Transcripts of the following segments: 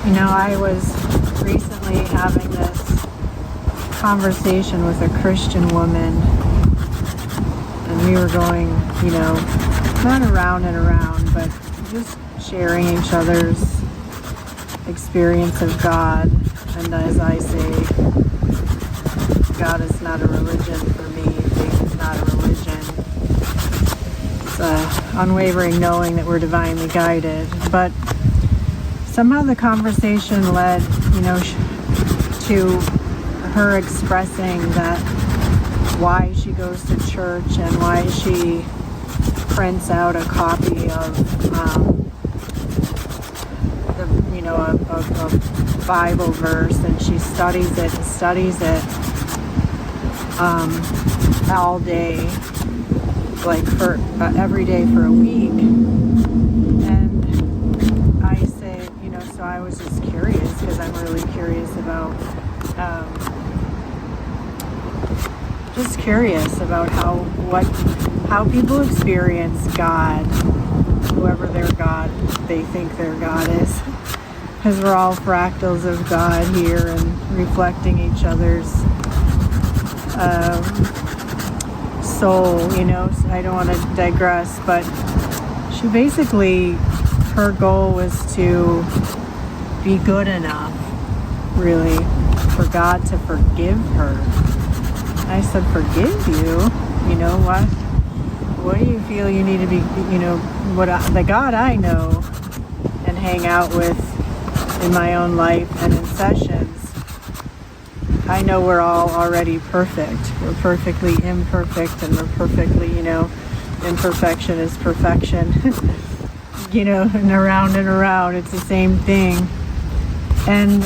I was recently having this conversation with a Christian woman, and we were going, not around and around, but just sharing each other's experience of God. And as I say, God is not a religion for me. Faith is not a religion. It's unwavering knowing that we're divinely guided. But somehow the conversation led, to her expressing that why she goes to church and why she prints out a copy of a Bible verse, and she studies it all day, like for every day for a week. And I said, so I was just curious, because I'm really curious about how people experience God, whoever their God they think their God is, because we're all fractals of God here and reflecting each other's soul. So I don't want to digress, but she basically, her goal was to be good enough, really, for God to forgive her. I said, forgive you? What do you feel you need to be, the God I know and hang out with in my own life and in sessions, I know we're all already perfect. We're perfectly imperfect, and we're perfectly, imperfection is perfection. And around, it's the same thing. And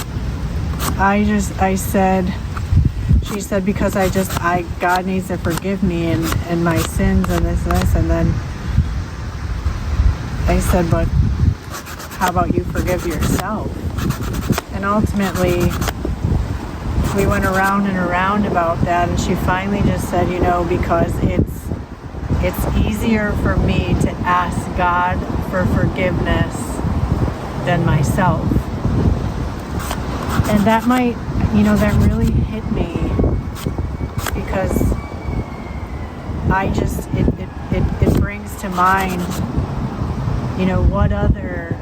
she said, because God needs to forgive me and my sins and this, and then I said, but how about you forgive yourself? And ultimately, we went around and around about that, and she finally just said, because it's easier for me to ask God for forgiveness than myself. And that might, that really hit me, because it brings to mind, what other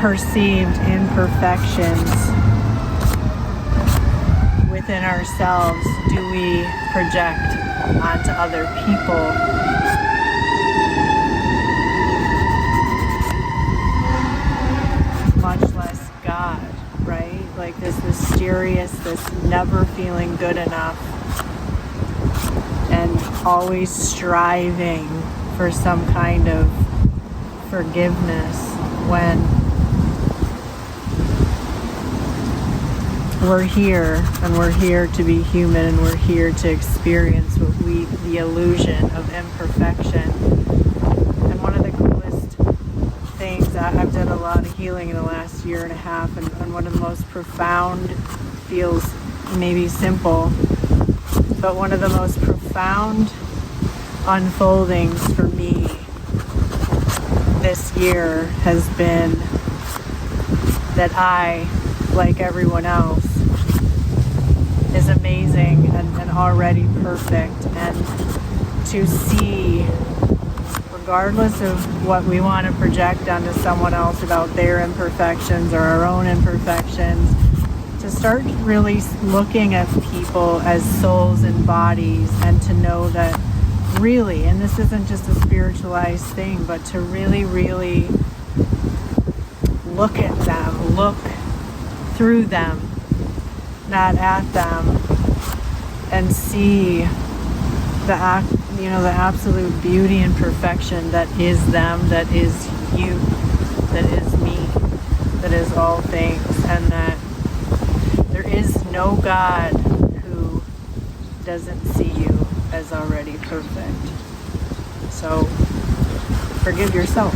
perceived imperfections within ourselves do we project onto other people. Much less God, right? Like this mysterious, this never feeling good enough, and always striving for some kind of forgiveness, when we're here, and we're here to be human, and we're here to experience the illusion of imperfection. And one of the coolest things, I've done a lot of healing in the last year and a half, and one of the most profound, feels maybe simple, but one of the most profound unfoldings for me this year has been that I, like everyone else, is amazing and already perfect. And to see, regardless of what we want to project onto someone else about their imperfections or our own imperfections, to start really looking at people as souls and bodies, and to know that really, and this isn't just a spiritualized thing, but to really, really look at them, look through them, not at them, and see the absolute beauty and perfection that is them, that is you, that is me, that is all things, and that there is no God who doesn't see you as already perfect. So forgive yourself.